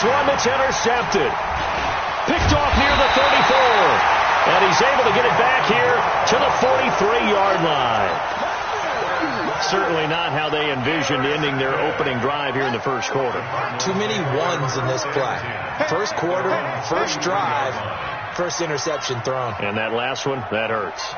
Here's one that's intercepted. Picked off near the 34. And he's able to get it back here to the 43-yard line. Certainly not how they envisioned ending their opening drive here in the first quarter. Too many ones in this play. First quarter, first drive, first interception thrown. And that last one, that hurts.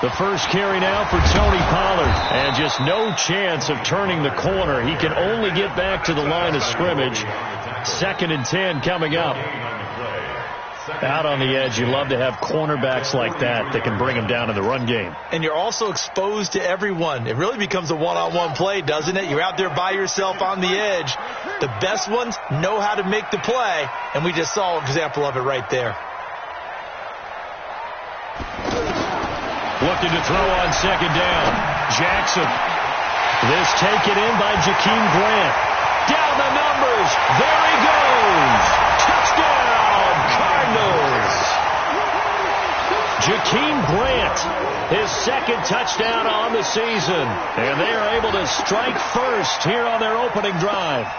The first carry now for Tony Pollard. And just no chance of turning the corner. He can only get back to the line of scrimmage. 2nd and 10 coming up. Out on the edge, you love to have cornerbacks like that can bring him down in the run game. And you're also exposed to everyone. It really becomes a one-on-one play, doesn't it? You're out there by yourself on the edge. The best ones know how to make the play, and we just saw an example of it right there. Looking to throw on 2nd down. Jackson. This taken in by Jakeem Grant. Down the numbers. There he goes. Touchdown, Cardinals. Jakeem Grant, his 2nd touchdown on the season. And they are able to strike first here on their opening drive.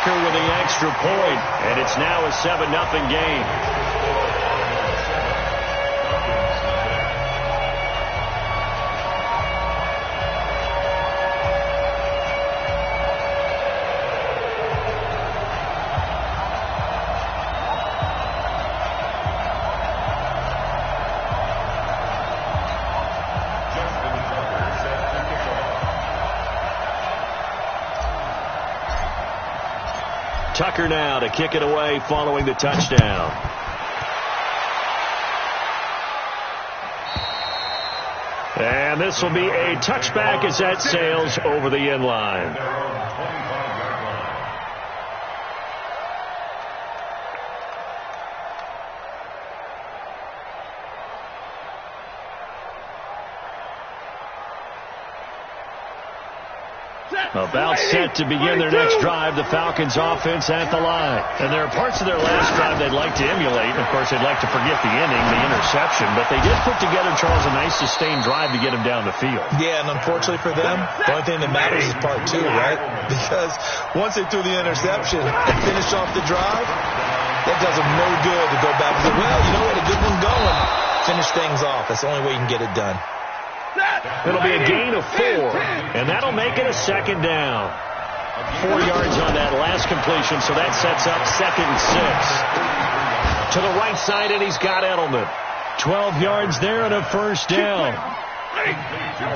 With the extra point, and it's now a 7-0 game. Tucker now to kick it away following the touchdown. And this will be a touchback as that sails over the end line. About set to begin their next drive, the Falcons offense at the line. And there are parts of their last drive they'd like to emulate. And of course, they'd like to forget the ending, the interception. But they did put together, Charles, a nice sustained drive to get him down the field. Yeah, and unfortunately for them, the only thing that matters is part 2, right? Because once they threw the interception and finished off the drive, that does them no good to go back and say, well, you know what, a good one going. Finish things off. That's the only way you can get it done. It'll be a gain of 4, and that'll make it a 2nd down. 4 yards on that last completion, so that sets up 2nd and 6. To the right side, and he's got Edelman. 12 yards there and a first down.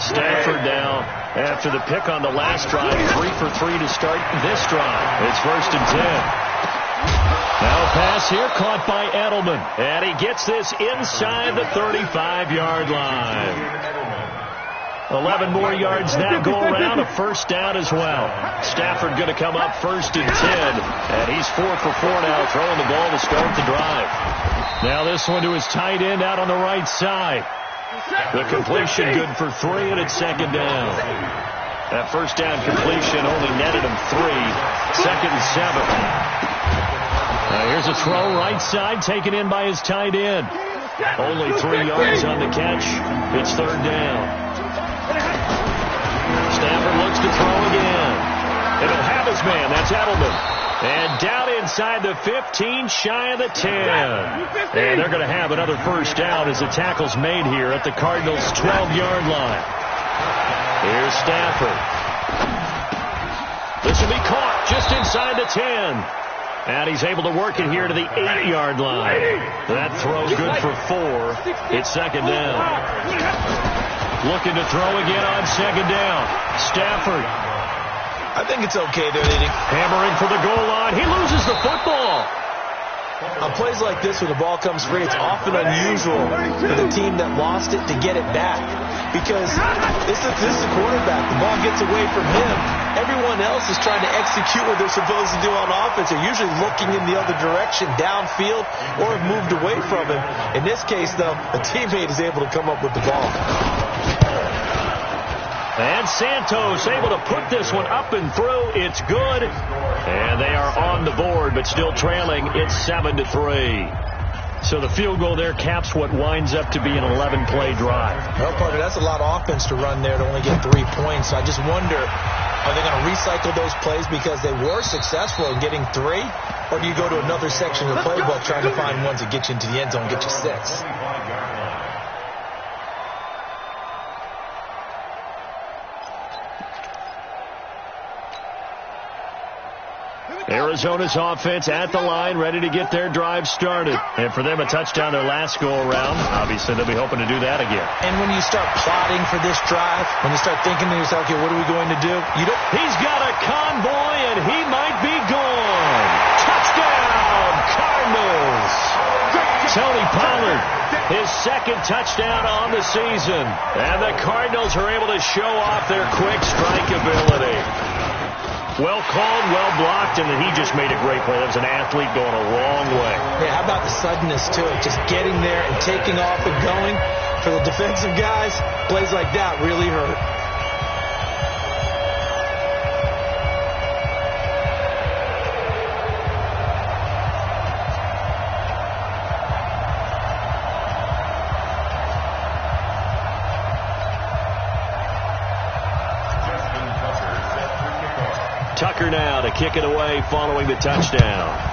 Stafford now, after the pick on the last drive, 3 for 3 to start this drive. It's 1st and 10. Now a pass here caught by Edelman, and he gets this inside the 35-yard line. 11 more yards that go around, a first down as well. Stafford going to come up 1st and 10, and he's 4 for 4 now, throwing the ball to start the drive. Now this one to his tight end out on the right side. The completion good for 3, and it's 2nd down. That first down completion only netted him 3. 2nd and 7. Now here's a throw right side taken in by his tight end. Only 3 yards on the catch. It's 3rd down. Stafford looks to throw again. And he'll have his man. That's Edelman. And down inside the 15, shy of the 10. And they're going to have another first down as the tackle's made here at the Cardinals' 12-yard line. Here's Stafford. This will be caught just inside the 10. And he's able to work it here to the 8-yard line. That throw good for 4. It's 2nd down. Looking to throw again on 2nd down. Stafford. I think it's okay there, Eddie. Hammering for the goal line. He loses the football. On plays like this, when the ball comes free, it's often unusual for the team that lost it to get it back. Because this is the quarterback. The ball gets away from him. Everyone else is trying to execute what they're supposed to do on offense. They're usually looking in the other direction, downfield, or have moved away from him. In this case, though, a teammate is able to come up with the ball. And Santos able to put this one up and through. It's good. And they are on the board, but still trailing. It's 7-3. So the field goal there caps what winds up to be an 11-play drive. Well, partner, that's a lot of offense to run there to only get 3 points. So I just wonder, are they going to recycle those plays because they were successful in getting 3? Or do you go to another section of the playbook trying to find ones that get you into the end zone and get you 6? Arizona's offense at the line, ready to get their drive started. And for them, a touchdown their last go-around. Obviously, they'll be hoping to do that again. And when you start plotting for this drive, when you start thinking to yourself, okay, what are we going to do? He's got a convoy, and he might be gone. Touchdown, Cardinals. Tony Pollard, his second touchdown on the season. And the Cardinals are able to show off their quick strike ability. Well called, well blocked, and then he just made a great play. That was an athlete going a long way. Yeah, how about the suddenness to it? Just getting there and taking off and going. For the defensive guys, plays like that really hurt. Tucker now to kick it away following the touchdown.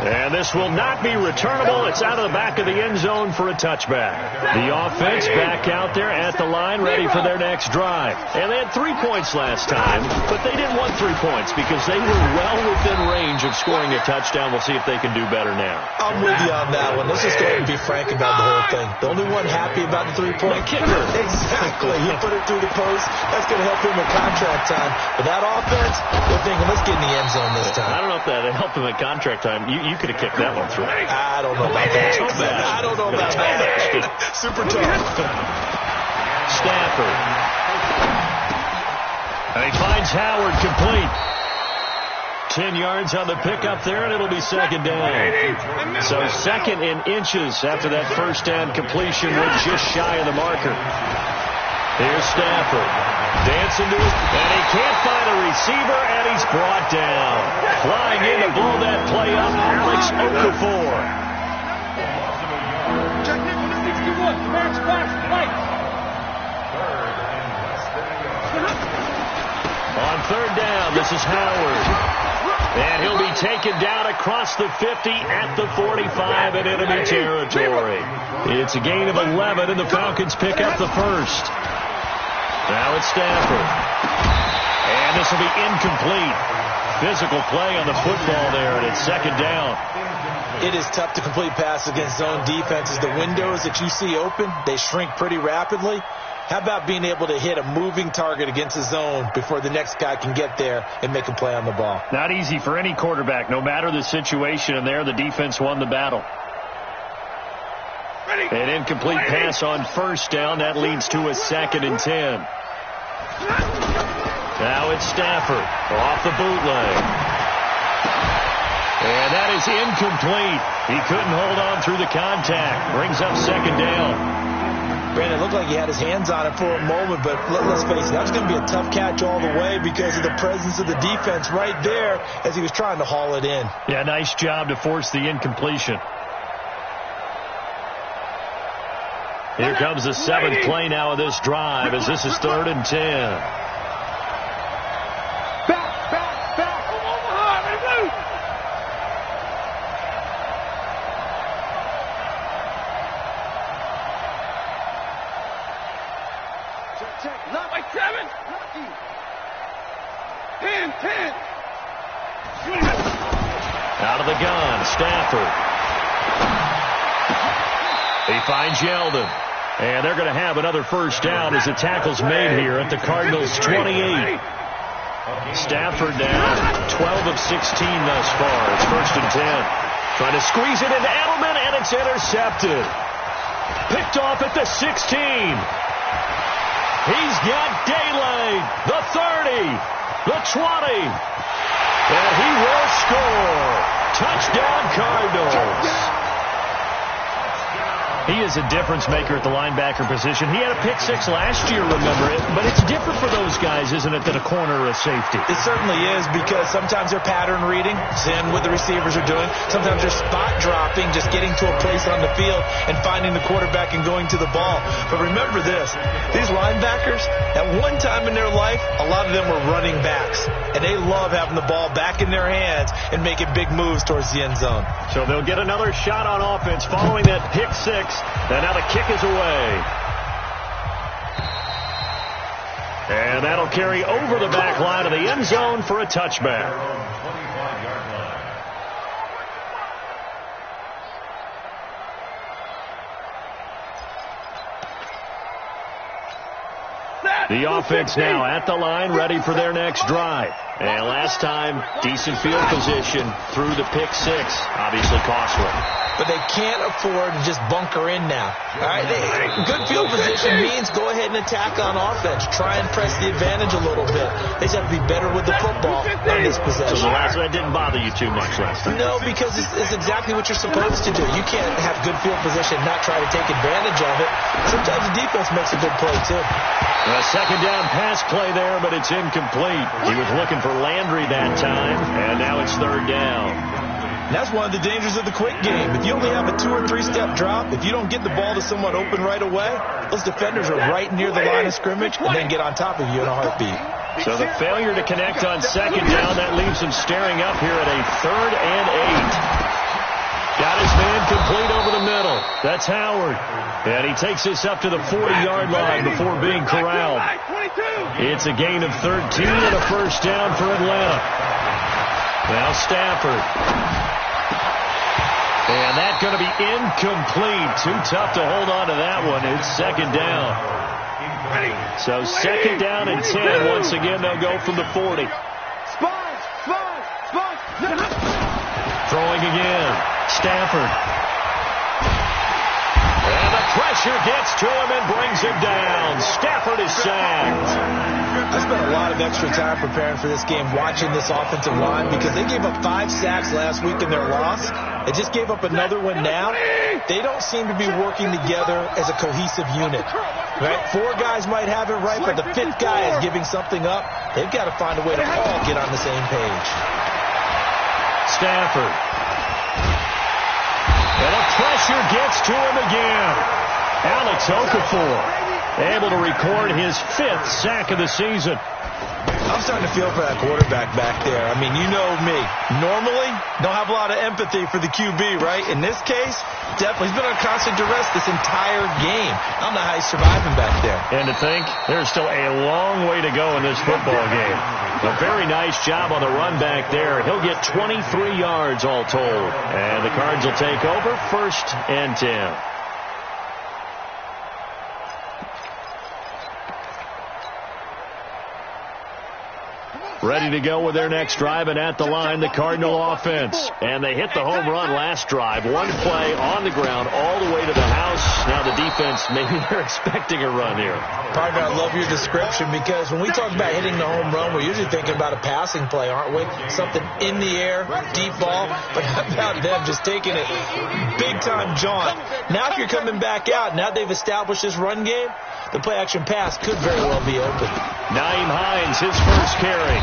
And this will not be returnable. It's out of the back of the end zone for a touchback. The offense back out there at the line, ready for their next drive. And they had 3 points last time, but they didn't want 3 points because they were well within range of scoring a touchdown. We'll see if they can do better now. I'm with you on that one. Let's just go ahead and be frank about the whole thing. The only one happy about the 3-point kicker. Exactly. He put it through the post. That's going to help him with contract time. But that offense, they're thinking, let's get in the end zone this time. I don't know if that helped him at contract time. You could have kicked that one through. I don't know about that. I don't know about that. Super tough. Stafford. And he finds Howard complete. 10 yards on the pickup there, and it'll be second down. So second in inches after that first down completion. We're just shy of the marker. Here's Stafford. Dancing to it, and he can't find a receiver, and he's brought down. Flying in to blow that play up, Alex Okafor. On third down, this is Howard. And he'll be taken down across the 50 at the 45 in enemy territory. It's a gain of 11, and the Falcons pick up the first. Now it's Stafford. And this will be incomplete. Physical play on the football there, and it's second down. It is tough to complete passes against zone defenses. The windows that you see open, they shrink pretty rapidly. How about being able to hit a moving target against the zone before the next guy can get there and make a play on the ball? Not easy for any quarterback, no matter the situation, and there the defense won the battle. An incomplete pass on first down. That leads to a 2nd and 10. Now it's Stafford off the bootleg. And that is incomplete. He couldn't hold on through the contact. Brings up second down. Brandon, it looked like he had his hands on it for a moment, but let's face it, that was going to be a tough catch all the way because of the presence of the defense right there as he was trying to haul it in. Yeah, nice job to force the incompletion. Here comes the 7th play now of this drive as this is 3rd and 10. Out of the gun, Stafford. He finds Yeldon. And they're going to have another first down as the tackle's made here at the Cardinals' 28. Stafford now 12 of 16 thus far. It's 1st and 10. Trying to squeeze it into Edelman, and it's intercepted. Picked off at the 16. He's got daylight. The 30. The 20. And he will score. Touchdown, Cardinals. He is a difference maker at the linebacker position. He had a pick 6 last year, remember it. But it's different for those guys, isn't it, than a corner or a safety? It certainly is, because sometimes they're pattern reading, seeing what the receivers are doing. Sometimes they're spot dropping, just getting to a place on the field and finding the quarterback and going to the ball. But remember this, these linebackers, at one time in their life, a lot of them were running backs. And they love having the ball back in their hands and making big moves towards the end zone. So they'll get another shot on offense following that pick 6. And now the kick is away. And that'll carry over the back line of the end zone for a touchback. The offense now at the line, ready for their next drive. And last time, decent field position through the pick 6. Obviously costly. But they can't afford to just bunker in now. All right, good field position means go ahead and attack on offense. Try and press the advantage a little bit. They just have to be better with the football on this possession. So the last one didn't bother you too much last time? No, because it's exactly what you're supposed to do. You can't have good field position and not try to take advantage of it. Sometimes the defense makes a good play, too. A second down pass play there, but it's incomplete. He was looking for Landry that time, and now it's 3rd down. And that's one of the dangers of the quick game. If you only have a 2- or 3-step drop, if you don't get the ball to someone open right away, those defenders are right near the line of scrimmage and then get on top of you in a heartbeat. So the failure to connect on 2nd down, that leaves him staring up here at a 3rd and 8. Got his man complete over the middle. That's Howard. And he takes this up to the 40-yard line before being corralled. It's a gain of 13 and a 1st down for Atlanta. Now Stafford. And that's going to be incomplete. Too tough to hold on to that one. It's 2nd down. So 2nd down and 10. Once again, they'll go from the 40. Throwing again. Stafford. And the pressure gets to him and brings him down. Stafford is sacked. I spent a lot of extra time preparing for this game, watching this offensive line, because they gave up 5 sacks last week in their loss. They just gave up another one now. They don't seem to be working together as a cohesive unit. Right? 4 guys might have it right, but the 5th guy is giving something up. They've got to find a way to all get on the same page. Stafford. And the pressure gets to him again. Alex Okafor able to record his 5th sack of the season. I'm starting to feel for that quarterback back there. I mean, you know me. Normally, don't have a lot of empathy for the QB, right? In this case, definitely. He's been on constant duress this entire game. I don't know how he's surviving back there. And to think, there's still a long way to go in this football game. A very nice job on the run back there. He'll get 23 yards all told. And the Cards will take over 1st and 10. Ready to go with their next drive, and at the line, the Cardinal offense. And they hit the home run last drive. One play on the ground all the way to the house. Now the defense, maybe they're expecting a run here. Partner, I love your description, because when we talk about hitting the home run, we're usually thinking about a passing play, aren't we? Something in the air, deep ball. But how about them just taking it big-time jaunt? Now if you're coming back out, now they've established this run game, the play-action pass could very well be open. Nyheim Hines, his first carry.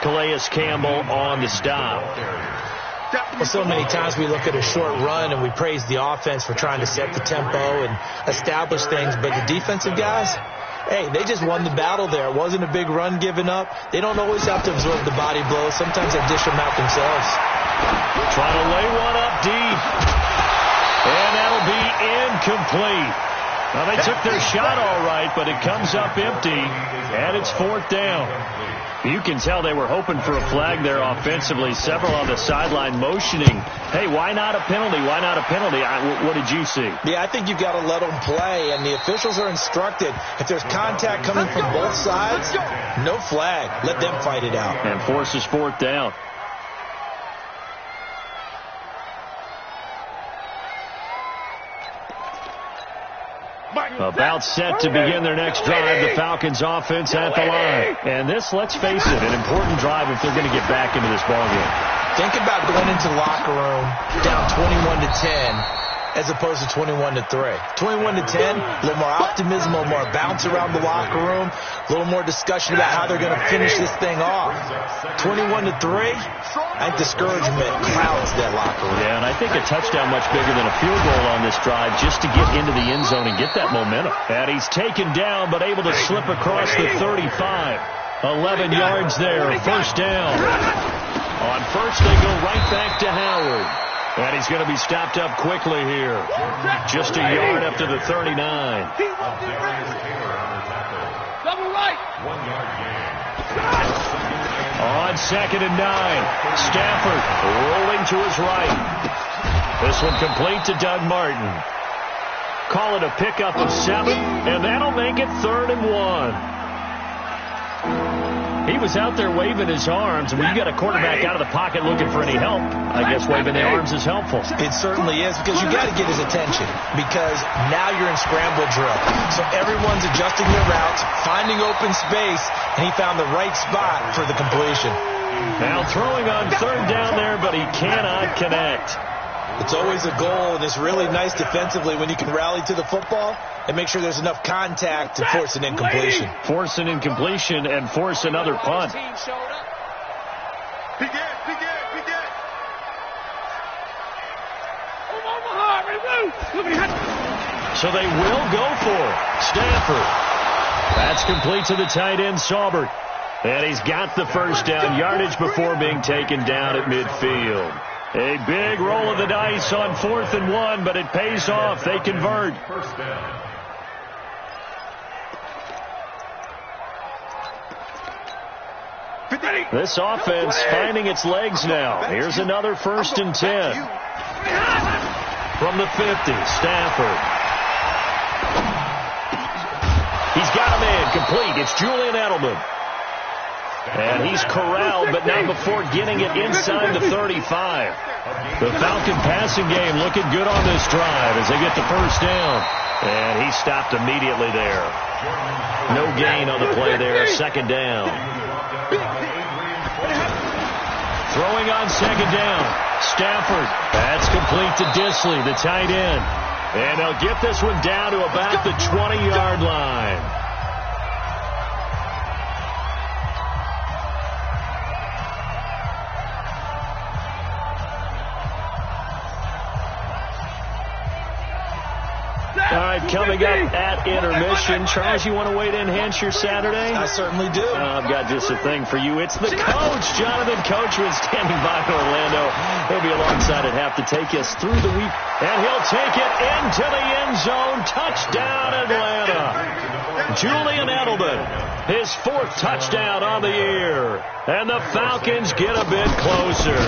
Calais Campbell on the stop. Well, so many times we look at a short run and we praise the offense for trying to set the tempo and establish things, but the defensive guys, hey, they just won the battle there. It wasn't a big run given up. They don't always have to absorb the body blows. Sometimes they dish them out themselves. Trying to lay one up deep. And that'll be incomplete. Well, they took their shot all right, but it comes up empty, and it's 4th down. You can tell they were hoping for a flag there offensively. Several on the sideline motioning, hey, why not a penalty? Why not a penalty? What did you see? Yeah, I think you've got to let them play, and the officials are instructed. If there's contact coming from both sides, no flag. Let them fight it out. And forces fourth down. About set to begin their next drive, the Falcons offense at the line. And this, let's face it, an important drive if they're going to get back into this ballgame. Think about going into the locker room down 21-10 as opposed to 21-3. 21-10, a little more optimism, a little more bounce around the locker room, a little more discussion about how they're going to finish this thing off. 21-3, I think discouragement clouds that locker room. Yeah, and I think a touchdown much bigger than a field goal on this drive just to get into the end zone and get that momentum. And he's taken down but able to slip across the 35. 11 yards there, first down. On first, they go right back to Howard. And he's going to be stopped up quickly here. Just a yard up to the 39. Double right. 1 yard gain. On 2nd and 9. Stafford rolling to his right. This one complete to Doug Martin. Call it a pickup of 7, and that'll make it 3rd and 1. He was out there waving his arms, and when you got a quarterback out of the pocket looking for any help, I guess waving the arms is helpful. It certainly is, because you got to get his attention, because now you're in scramble drill. So everyone's adjusting their routes, finding open space, and he found the right spot for the completion. Now throwing on 3rd down there, but he cannot connect. It's always a goal, and it's really nice defensively when you can rally to the football and make sure there's enough contact to force an incompletion. Force an incompletion and force another punt. So they will go for it. Stafford. That's complete to the tight end, Saubert. And he's got the first down, yardage before being taken down at midfield. A big roll of the dice on 4th and 1, but it pays off. They convert. First down. This offense finding its legs now. Here's another 1st and 10. From the 50, Stafford. He's got a man complete. It's Julian Edelman. And he's corralled, but not before getting it inside the 35. The Falcon passing game looking good on this drive as they get the first down. And he stopped immediately there. No gain on the play there. 2nd down. Throwing on 2nd down. Stafford. That's complete to Disley, the tight end. And they'll get this one down to about the 20-yard line. All right, coming up at intermission. Charles, you want to wait to enhance your Saturday? I certainly do. I've got just a thing for you. It's the coach, Jonathan Coachman, standing by in Orlando. He'll be alongside at half to take us through the week. And he'll take it into the end zone. Touchdown, Atlanta. Julian Edelman, his 4th touchdown on the year. And the Falcons get a bit closer.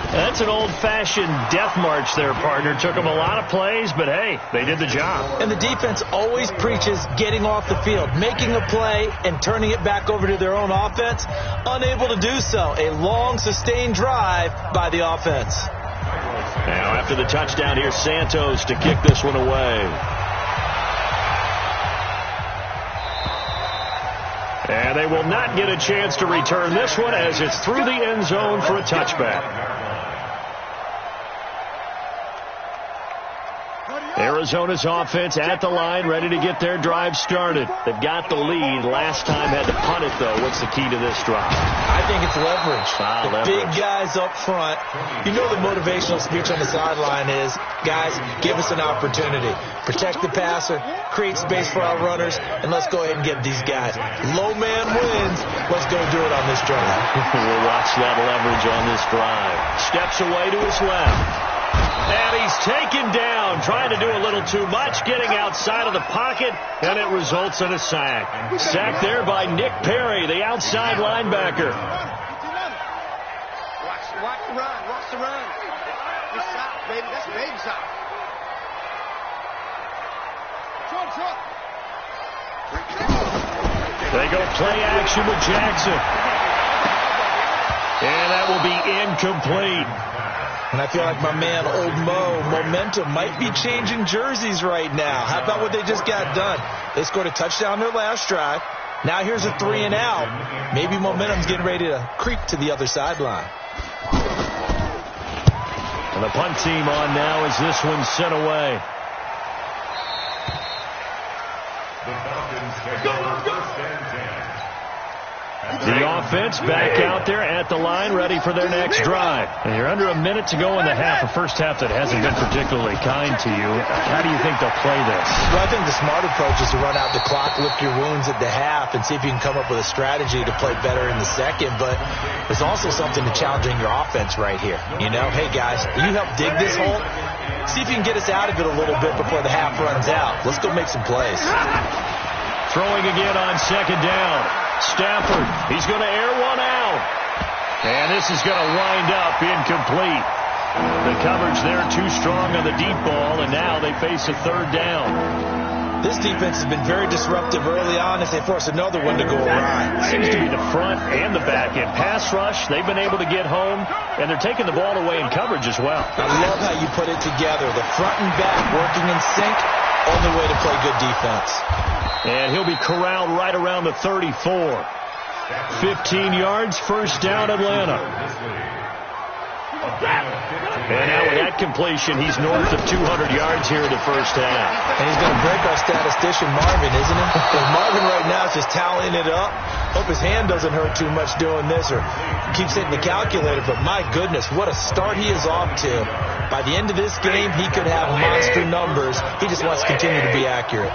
That's an old-fashioned death march there, partner. Took them a lot of plays, but, hey, they did the job. And the defense always preaches getting off the field, making a play, and turning it back over to their own offense. Unable to do so. A long, sustained drive by the offense. Now, after the touchdown, here's Santos to kick this one away. And they will not get a chance to return this one as it's through the end zone for a touchback. Arizona's offense at the line, ready to get their drive started. They've got the lead. Last time had to punt it, though. What's the key to this drive? I think it's leverage. Leverage. Big guys up front. You know the motivational speech on the sideline is, guys, give us an opportunity. Protect the passer, create space for our runners, and let's go ahead and get these guys. Low man wins. Let's go do it on this drive. We'll watch that leverage on this drive. Steps away to his left. And he's taken down, trying to do a little too much, getting outside of the pocket, and it results in a sack. Sacked there by Nick Perry, the outside linebacker. Watch the run. Watch the run. It's south, baby. That's baby south. They go play action with Jackson. And that will be incomplete. And I feel like my man, Old Mo, momentum might be changing jerseys right now. How about what they just got done? They scored a touchdown their last drive. Now here's a 3 and out. Maybe momentum's getting ready to creep to the other sideline. And the punt team on now as this one's sent away. The offense back out there at the line, ready for their next drive. And you're under a minute to go in the half, a first half that hasn't been particularly kind to you. How do you think they'll play this? Well, I think the smart approach is to run out the clock, lick your wounds at the half, and see if you can come up with a strategy to play better in the second. But there's also something to challenging your offense right here. You know, hey, guys, you help dig this hole. See if you can get us out of it a little bit before the half runs out. Let's go make some plays. Throwing again on second down. Stafford, he's going to air one out. And this is going to wind up incomplete. The coverage there too strong on the deep ball, and now they face a third down. This defense has been very disruptive early on as they force another one to go awry. Seems to be the front and the back end. Pass rush, they've been able to get home, and they're taking the ball away in coverage as well. I love how you put it together. The front and back working in sync, only way to play good defense. And he'll be corralled right around the 34. 15 yards, first down, Atlanta. And now with that completion, he's north of 200 yards here in the first half. And he's going to break our statistician Marvin, isn't he? Because Marvin right now is just tallying it up. Hope his hand doesn't hurt too much doing this or keeps hitting the calculator. But my goodness, what a start he is off to. By the end of this game, he could have monster numbers. He just wants to continue to be accurate.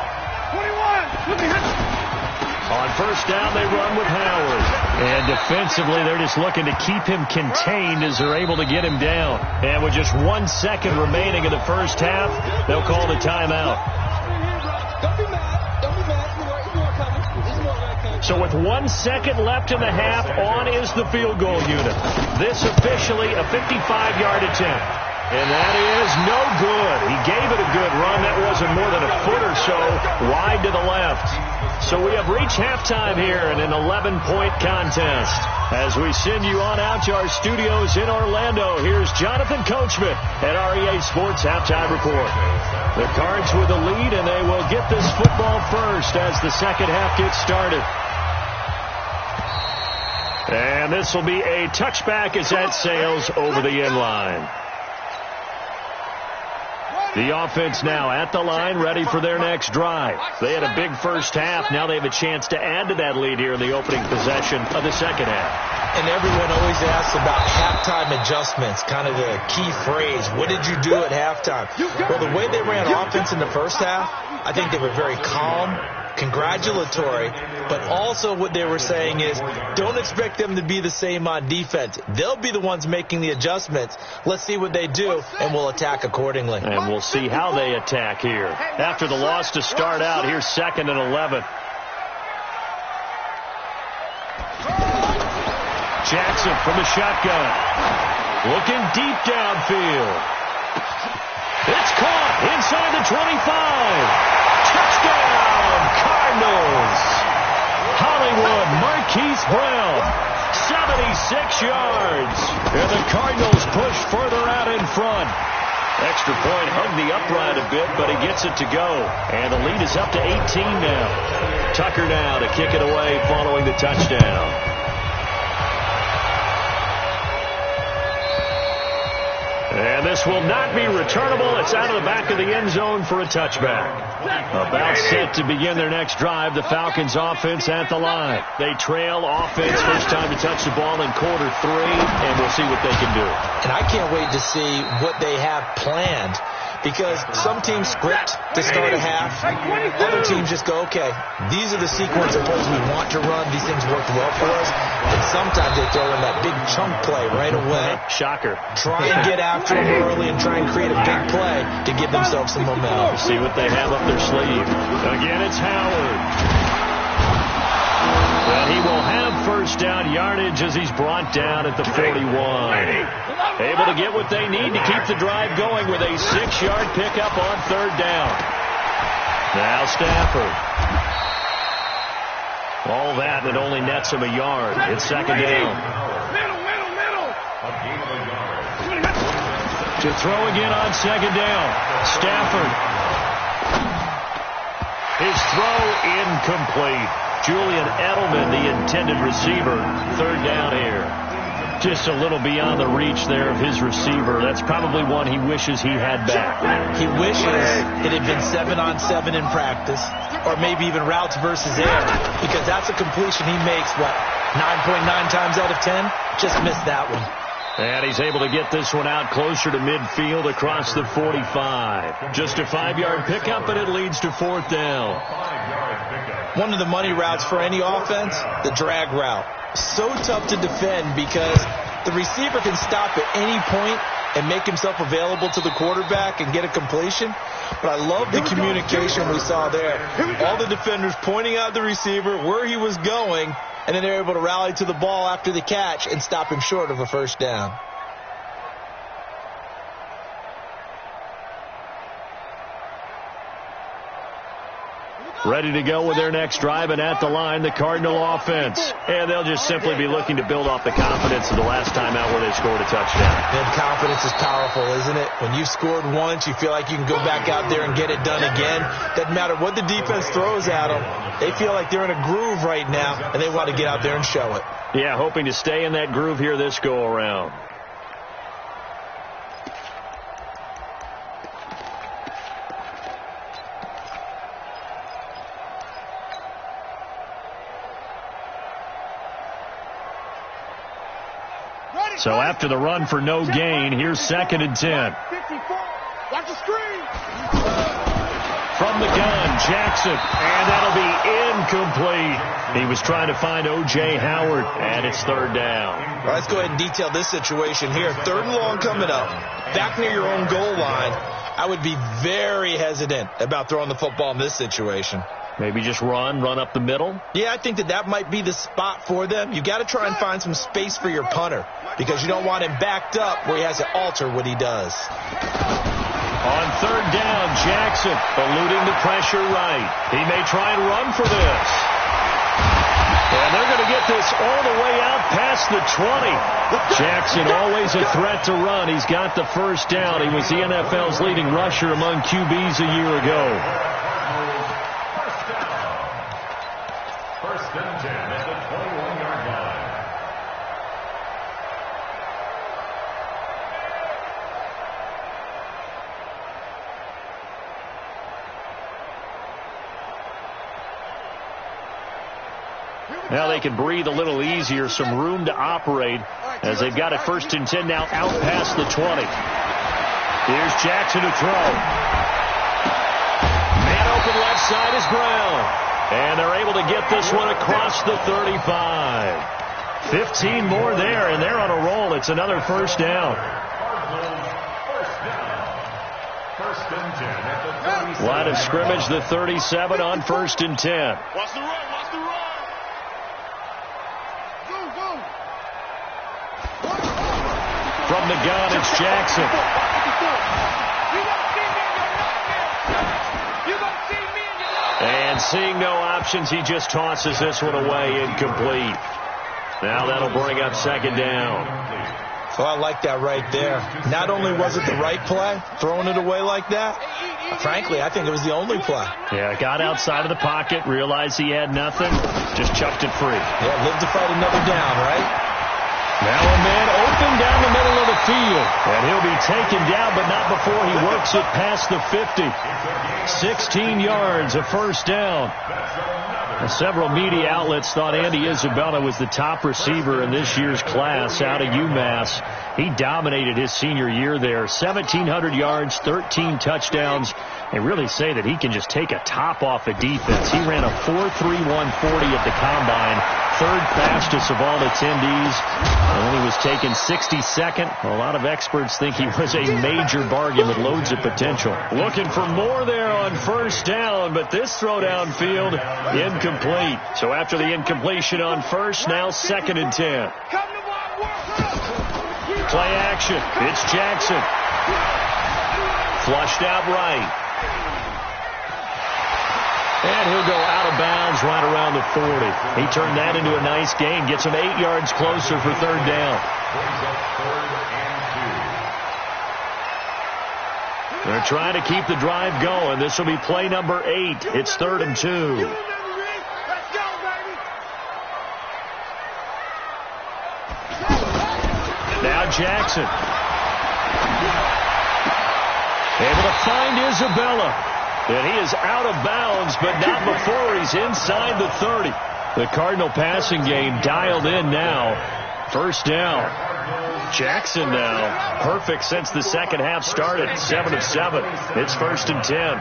On first down, they run with Howard. And defensively, they're just looking to keep him contained as they're able to get him down. And with just 1 second remaining in the first half, they'll call the timeout. So with 1 second left in the half, on is the field goal unit. This officially a 55-yard attempt. And that is no good. He gave it a good run. That wasn't more than a foot or so wide to the left. So we have reached halftime here in an 11-point contest. As we send you on out to our studios in Orlando, here's Jonathan Coachman at REA Sports Halftime Report. The Cards with the lead, and they will get this football first as the second half gets started. And this will be a touchback as that sails over the end line. The offense now at the line, ready for their next drive. They had a big first half. Now they have a chance to add to that lead here in the opening possession of the second half. And everyone always asks about halftime adjustments, kind of the key phrase. What did you do at halftime? Well, the way they ran offense in the first half, I think they were very calm, congratulatory, but also what they were saying is don't expect them to be the same on defense. They'll be the ones making the adjustments. Let's see what they do, and we'll attack accordingly. And we'll see how they attack here. After the loss to start out, here's 2nd and 11. Jackson from the shotgun. Looking deep downfield. It's caught inside the 25. Touchdown, Cardinals. Hollywood Marquise Brown, 76 yards. And the Cardinals push further out in front. Extra point hugged the upright a bit, but he gets it to go. And the lead is up to 18 now. Tucker now to kick it away following the touchdown. And this will not be returnable. It's out of the back of the end zone for a touchback. About set to begin their next drive. The Falcons offense at the line. They trail offense. First time to touch the ball in quarter 3, and we'll see what they can do. And I can't wait to see what they have planned. Because some teams script to start a half. Other teams just go, okay, these are the sequence of plays we want to run. These things worked well for us. And sometimes they throw in that big chunk play right away. Shocker. Try and get after them early and try and create a big play to give themselves some momentum. See what they have up their sleeve. Again, it's Howard. And he will have first down yardage as he's brought down at the 41. Able to get what they need to keep the drive going with a 6-yard pickup on third down. Now Stafford. All that, and it only nets him a yard. It's second down. To throw again on second down. Stafford. His throw incomplete. Julian Edelman, the intended receiver. Third down here. Just a little beyond the reach there of his receiver. That's probably one he wishes he had back. He wishes it had been 7-on-7 in practice, or maybe even routes versus air, because that's a completion he makes, 9.9 times out of 10? Just missed that one. And he's able to get this one out closer to midfield across the 45. Just a 5-yard pickup, and it leads to fourth down. One of the money routes for any offense, the drag route. So tough to defend because the receiver can stop at any point and make himself available to the quarterback and get a completion. But I love the communication we saw there. All the defenders pointing out the receiver, where he was going, and then they're able to rally to the ball after the catch and stop him short of a first down. Ready to go with their next drive, and at the line, the Cardinal offense. And they'll just simply be looking to build off the confidence of the last time out where they scored a touchdown. And confidence is powerful, isn't it? When you've scored once, you feel like you can go back out there and get it done again. Doesn't matter what the defense throws at them. They feel like they're in a groove right now, and they want to get out there and show it. Yeah, hoping to stay in that groove here this go-around. So after the run for no gain, here's second and 10. Watch the screen. From the gun, Jackson, and that'll be incomplete. He was trying to find O.J. Howard, and it's third down. All right, let's go ahead and detail this situation here. Third and long coming up, back near your own goal line. I would be very hesitant about throwing the football in this situation. Maybe just run up the middle? Yeah, I think that might be the spot for them. You got to try and find some space for your punter because you don't want him backed up where he has to alter what he does. On third down, Jackson eluding the pressure right. He may try and run for this. And they're going to get this all the way out past the 20. Jackson always a threat to run. He's got the first down. He was the NFL's leading rusher among QBs a year ago. First and 10 at the 21-yard line. Now they can breathe a little easier, some room to operate as they've got it first and 10 now out past the 20. Here's Jackson to throw. Man open left side is Brown. And they're able to get this one across the 35. 15 more there, and they're on a roll. It's another first down. First and 10 at the 37. Line of scrimmage, the 37 on first and 10. Watch the run. Watch the run. Go. From the gun, it's Jackson. And seeing no options, he just tosses this one away, incomplete. Now that'll bring up second down. So I like that right there. Not only was it the right play, throwing it away like that, frankly, I think it was the only play. Yeah, got outside of the pocket, realized he had nothing, just chucked it free. Yeah, live to fight another down, right? Now a man open down the middle of the field. And he'll be taken down, but not before he works it past the 50. 16 yards, a first down. Several media outlets thought Andy Isabella was the top receiver in this year's class out of UMass. He dominated his senior year there. 1,700 yards, 13 touchdowns. They really say that he can just take a top off a defense. He ran a 4.31 40 at the combine, third fastest of all attendees. And when he was taken 62nd, a lot of experts think he was a major bargain with loads of potential. Looking for more there on first down, but this throw downfield incomplete. So after the incompletion on first, now 2nd and 10. Play action. It's Jackson. Flushed out right. And he'll go out of bounds right around the 40. He turned that into a nice gain. Gets him 8 yards closer for third down. They're trying to keep the drive going. This will be play number 8. It's 3rd and 2. Now Jackson. Able to find Isabella. And he is out of bounds, but not before he's inside the 30. The Cardinal passing game dialed in now. First down. Jackson now. Perfect since the second half started. 7 of 7. It's 1st and 10.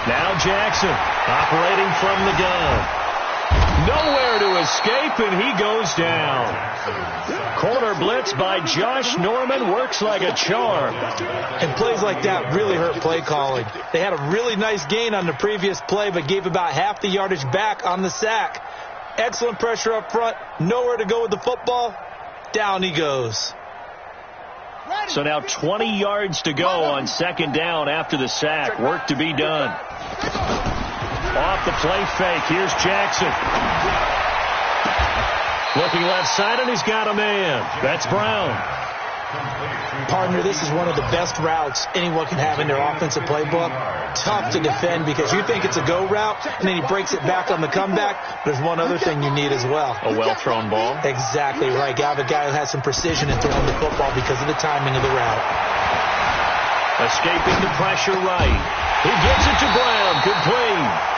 Now Jackson operating from the gun. Nowhere to escape, and he goes down. Corner blitz by Josh Norman works like a charm. And plays like that really hurt play calling. They had a really nice gain on the previous play, but gave about half the yardage back on the sack. Excellent pressure up front. Nowhere to go with the football. Down he goes. So now 20 yards to go on 2nd down after the sack. Work to be done. Off the play fake. Here's Jackson. Looking left side, and he's got a man. That's Brown. Partner, this is one of the best routes anyone can have in their offensive playbook. Tough to defend because you think it's a go route, and then he breaks it back on the comeback. There's one other thing you need as well. A well-thrown ball? Exactly right. You have a guy who has some precision in throwing the football because of the timing of the route. Escaping the pressure right. He gives it to Brown. Complete.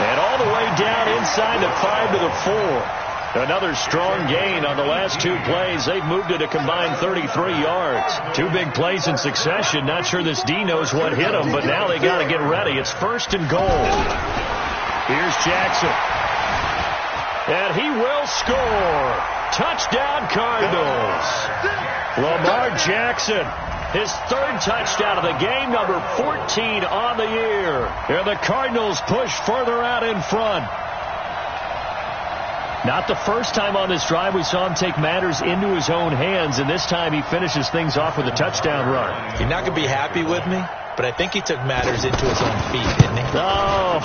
And all the way down inside the 5 to the 4. Another strong gain on the last 2 plays. They've moved it a combined 33 yards. 2 big plays in succession. Not sure this D knows what hit him, but now they got to get ready. It's 1st and goal. Here's Jackson. And he will score. Touchdown Cardinals. Lamar Jackson. His 3rd touchdown of the game, number 14 on the year. And the Cardinals push further out in front. Not the first time on this drive we saw him take matters into his own hands, and this time he finishes things off with a touchdown run. You're not going to be happy with me, but I think he took matters into his own feet, didn't he? Oh,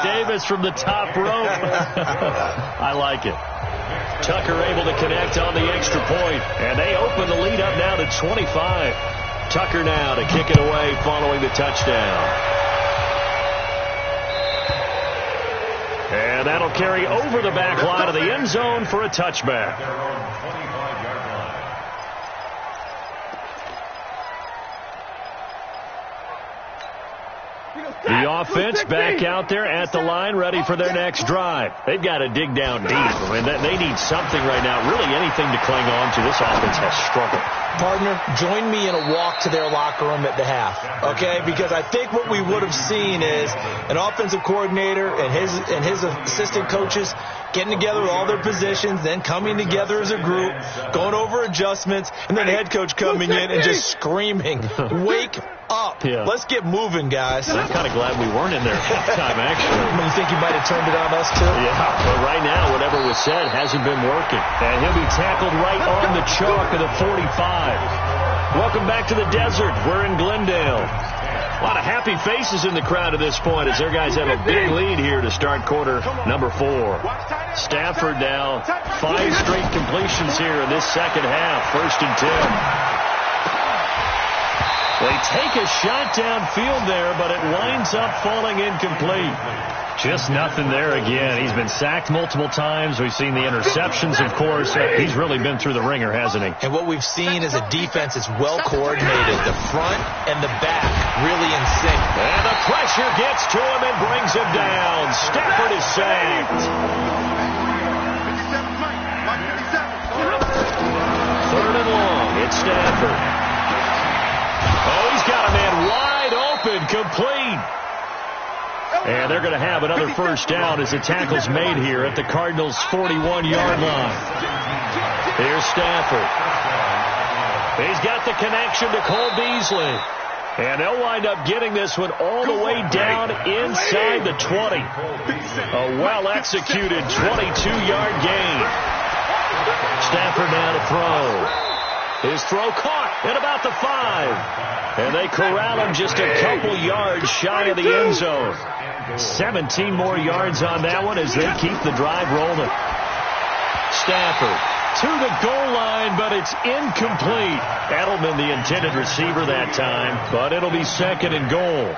Davis from the top rope. I like it. Tucker able to connect on the extra point, and they open the lead up now to 25. Tucker now to kick it away following the touchdown. And that'll carry over the back line of the end zone for a touchback. The offense back out there at the line, ready for their next drive. They've got to dig down deep. I mean, they need something right now, really anything to cling on to. This offense has struggled. Partner, join me in a walk to their locker room at the half, okay? Because I think what we would have seen is an offensive coordinator and his assistant coaches getting together with all their positions, then coming together as a group, going over adjustments, and then the head coach coming in and just screaming, wake up. Yeah. Let's get moving, guys. I'm kind of glad we weren't in there halftime, actually. You think he might have turned it on us, too? Yeah, but right now, whatever was said hasn't been working. And he'll be tackled right on the chalk of the 45. Welcome back to the desert. We're in Glendale. A lot of happy faces in the crowd at this point as their guys have a big lead here to start quarter number 4. Stafford now 5 straight completions here in this second half. 1st and 10. They take a shot downfield there, but it winds up falling incomplete. Just nothing there again. He's been sacked multiple times. We've seen the interceptions, of course. He's really been through the ringer, hasn't he? And what we've seen is a defense that's well coordinated. The front and the back really in sync. And the pressure gets to him and brings him down. Stafford is sacked. 3rd and long. It's Stafford. Oh, he's got a man wide Wide open, complete. And they're going to have another first down as the tackle's made here at the Cardinals' 41-yard line. Here's Stafford. He's got the connection to Cole Beasley. And they'll wind up getting this one all the way down inside the 20. A well-executed 22-yard gain. Stafford now to throw. His throw caught at about the 5. And they corral him just a couple yards shy of the end zone. 17 more yards on that one as they keep the drive rolling. Stafford to the goal line, but it's incomplete. Edelman, the intended receiver that time, but it'll be second and goal.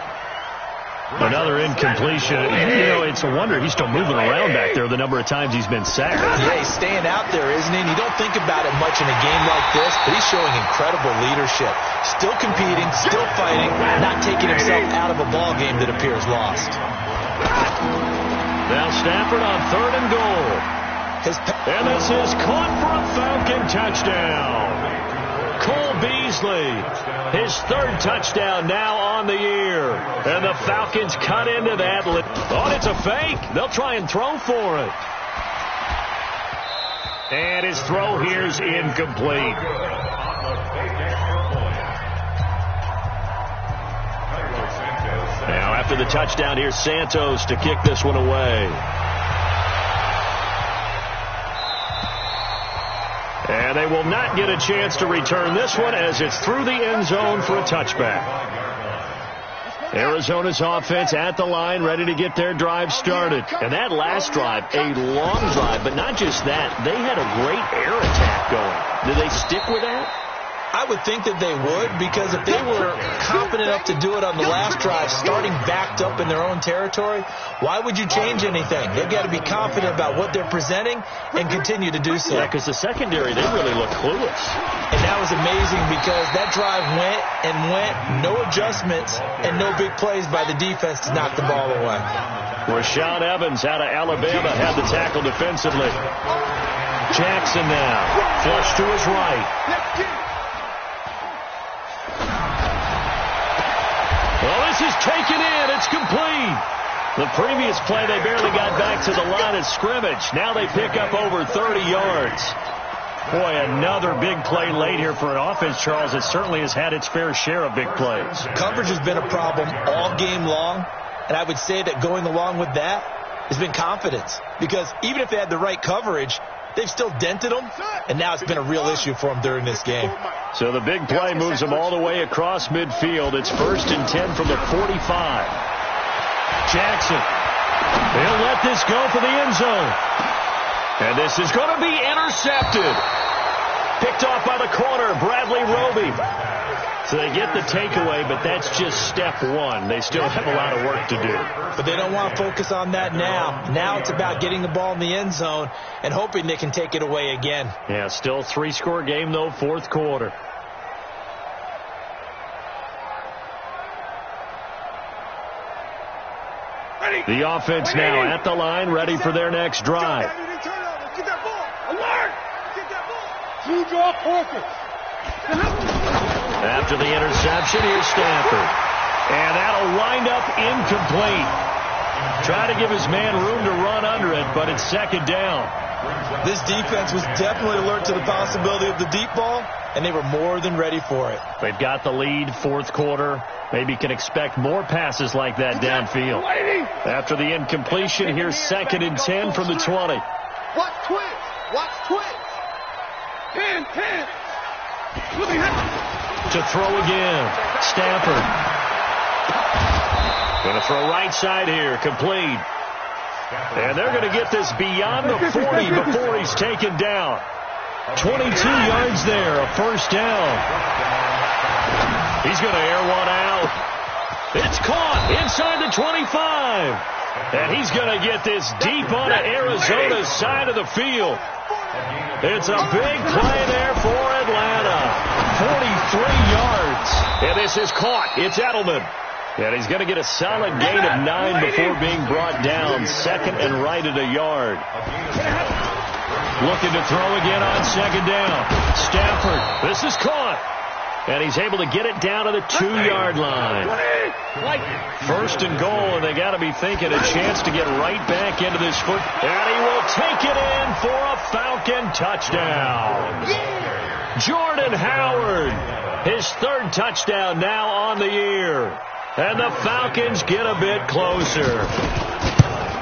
Another incompletion. You know, it's a wonder he's still moving around back there the number of times he's been sacked. Yeah, he's staying out there, isn't he? And you don't think about it much in a game like this, but he's showing incredible leadership. Still competing, still fighting, not taking himself out of a ball game that appears lost. Now Stafford on third and goal. And this is caught for a Falcon touchdown. Cole Beasley, his third touchdown now on the year. And the Falcons cut into that. Oh, it's a fake. They'll try and throw for it. And his throw here's incomplete. Now after the touchdown, here's Santos to kick this one away. And they will not get a chance to return this one as it's through the end zone for a touchback. Arizona's offense at the line, ready to get their drive started. And that last drive, a long drive, but not just that. They had a great air attack going. Did they stick with that? I would think that they would, because if they were confident enough to do it on the last drive, starting backed up in their own territory, why would you change anything? They've got to be confident about what they're presenting and continue to do so. Yeah, because the secondary, they really look clueless. And that was amazing because that drive went and went, no adjustments and no big plays by the defense to knock the ball away. Rashaan Evans out of Alabama had the tackle defensively. Jackson now, flush to his right. Well, this is taken in. It's complete. The previous play, they barely got back to the line of scrimmage. Now they pick up over 30 yards. Boy, another big play late here for an offense, Charles, that certainly has had its fair share of big plays. Coverage has been a problem all game long, and I would say that going along with that has been confidence. Because even if they had the right coverage, they've still dented them, and now it's been a real issue for them during this game. So the big play moves them all the way across midfield. It's 1st and 10 from the 45. Jackson, they'll let this go for the end zone. And this is going to be intercepted. Picked off by the corner, Bradley Roby. So they get the takeaway, but that's just step one. They still have a lot of work to do. But they don't want to focus on that now. Now it's about getting the ball in the end zone and hoping they can take it away again. Yeah, still 3-score game, though, 4th quarter. The offense now at the line, ready for their next drive. Get that ball. Alert! Get that ball. True draw focus. After the interception, here's Stafford. And that'll wind up incomplete. Try to give his man room to run under it, but it's 2nd down. This defense was definitely alert to the possibility of the deep ball, and they were more than ready for it. They've got the lead, 4th quarter. Maybe can expect more passes like that downfield. After the incompletion, here's 2nd and 10 from the 20. Watch twins. Watch twins. 10. To throw again. Stafford. Going to throw right side here. Complete. And they're going to get this beyond the 40 before he's taken down. 22 yards there. A 1st down. He's going to air one out. It's caught inside the 25. And he's going to get this deep onto Arizona's side of the field. It's a big play there for Atlanta. 43 yards. And this is caught. It's Edelman. And he's going to get a solid gain of 9 before being brought down. 2nd and right at a yard. Looking to throw again on 2nd down. Stafford. This is caught. And he's able to get it down to the 2-yard line. First and goal, and they got to be thinking a chance to get right back into this foot. And he will take it in for a Falcon touchdown. Jordan Howard, his third touchdown now on the year. And the Falcons get a bit closer.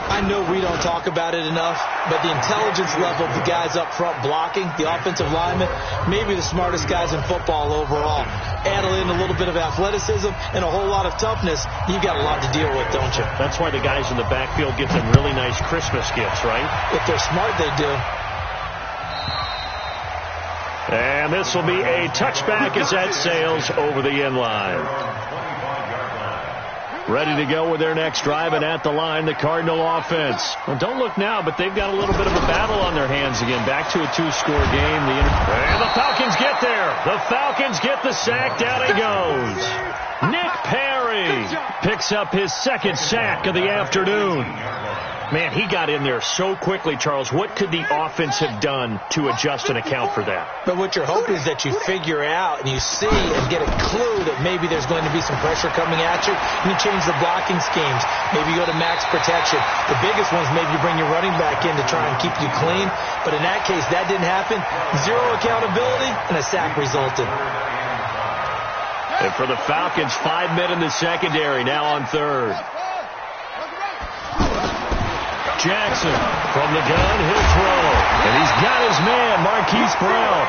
I know we don't talk about it enough, but the intelligence level of the guys up front blocking, the offensive linemen, maybe the smartest guys in football overall. Add in a little bit of athleticism and a whole lot of toughness, you've got a lot to deal with, don't you? That's why the guys in the backfield get them really nice Christmas gifts, right? If they're smart, they do. And this will be a touchback as that sails over the end line. Ready to go with their next drive, and at the line, the Cardinal offense. Well, don't look now, but they've got a little bit of a battle on their hands again. Back to a 2-score game. And the Falcons get there. The Falcons get the sack. Down he goes. Nick Perry picks up his second sack of the afternoon. Man, he got in there so quickly, Charles. What could the offense have done to adjust and account for that? But what you're hoping is that you figure out and you see and get a clue that maybe there's going to be some pressure coming at you, and you change the blocking schemes. Maybe you go to max protection. The biggest ones, maybe you bring your running back in to try and keep you clean. But in that case, that didn't happen. Zero accountability, and a sack resulted. And for the Falcons, 5 men in the secondary, now on third. Jackson from the gun, he'll throw. And he's got his man, Marquise Brown.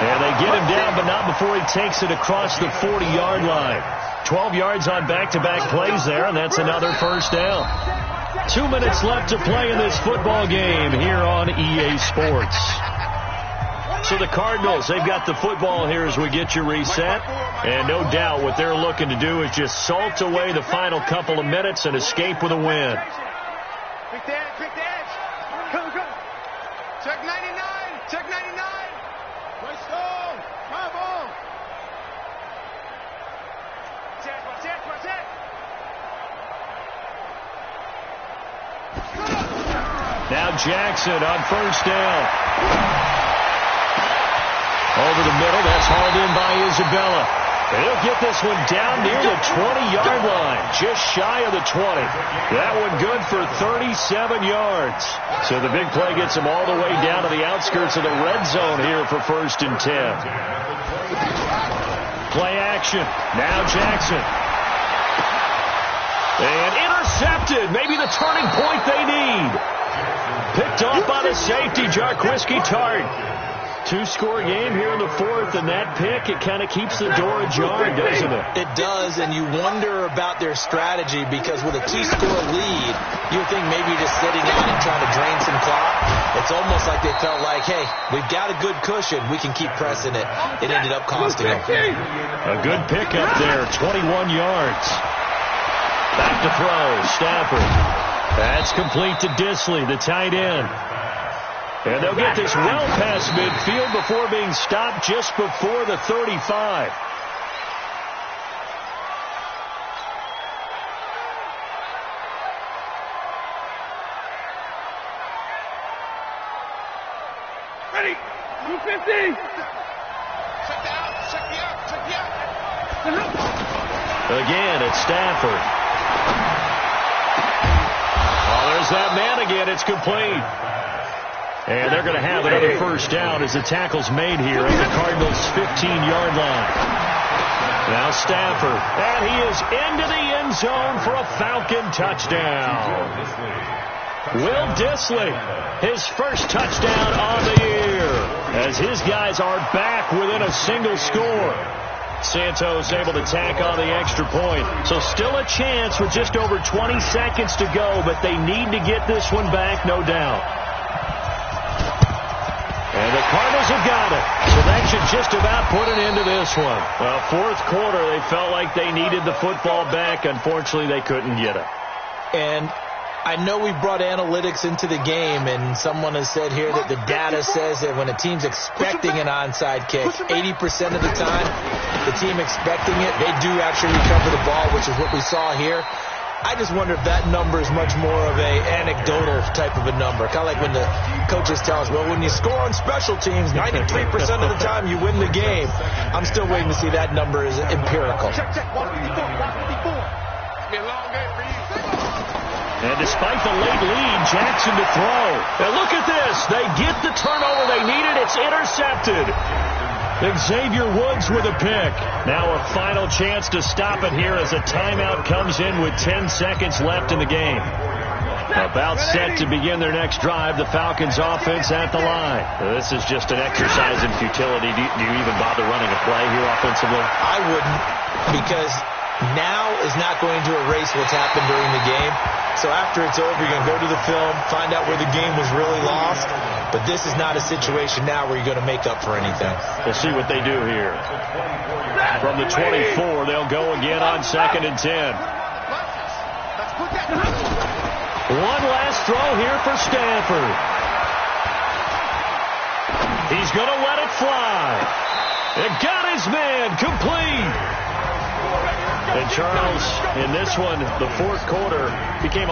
And they get him down, but not before he takes it across the 40-yard line. 12 yards on back-to-back plays there, and that's another first down. 2 minutes left to play in this football game here on EA Sports. So the Cardinals, they've got the football here as we get you reset. And no doubt what they're looking to do is just salt away the final couple of minutes and escape with a win. Quick the edge. Come. Check 99. Nice stone. Come on. Watch it. Now Jackson on first down. Over the middle, that's hauled in by Isabella. And he'll get this one down near the 20-yard line, just shy of the 20. That one good for 37 yards. So the big play gets him all the way down to the outskirts of the red zone here for 1st and 10. Play action. Now Jackson. And intercepted. Maybe the turning point they need. Picked off by the safety, Jarquiski Tart. 2-score game here in the 4th, and that pick, it kind of keeps the door ajar, doesn't it? It does, and you wonder about their strategy because with a 2-score lead, you would think maybe just sitting out and trying to drain some clock. It's almost like they felt like, hey, we've got a good cushion. We can keep pressing it. It ended up costing them. A good pickup there, 21 yards. Back to throw, Stafford. That's complete to Disley, the tight end. And they'll get this well past midfield before being stopped just before the 35. Ready. 250. Check the out. Again, it's Stafford. Oh, there's that man again. It's complete. And they're going to have another first down as the tackle's made here at the Cardinals' 15-yard line. Now Stafford, and he is into the end zone for a Falcon touchdown. Will Disley, his first touchdown on the year, as his guys are back within a single score. Santos able to tack on the extra point. So still a chance with just over 20 seconds to go, but they need to get this one back, no doubt. And the Cardinals have got it. So that should just about put an end to this one. Well, 4th quarter, they felt like they needed the football back. Unfortunately, they couldn't get it. And I know we brought analytics into the game, and someone has said here that the data says that when a team's expecting an onside kick, 80% of the time, the team expecting it, they do actually recover the ball, which is what we saw here. I just wonder if that number is much more of a anecdotal type of a number. Kind of like when the coaches tell us, well, when you score on special teams, 93% of the time you win the game. I'm still waiting to see that number is empirical. Check. 154. It's be a long game for you. And despite the late lead, Jackson to throw. And look at this. They get the turnover they needed. It's intercepted. Xavier Woods with a pick. Now a final chance to stop it here as a timeout comes in with 10 seconds left in the game. About set to begin their next drive, the Falcons offense at the line. This is just an exercise in futility. Do you even bother running a play here offensively? I wouldn't, because now is not going to erase what's happened during the game. So after it's over, you're going to go to the film, find out where the game was really lost. But this is not a situation now where you're going to make up for anything. We'll see what they do here. From the 24, they'll go again on 2nd and 10. One last throw here for Stanford. He's going to let it fly. It got his man complete. And Charles, in this one, the fourth quarter became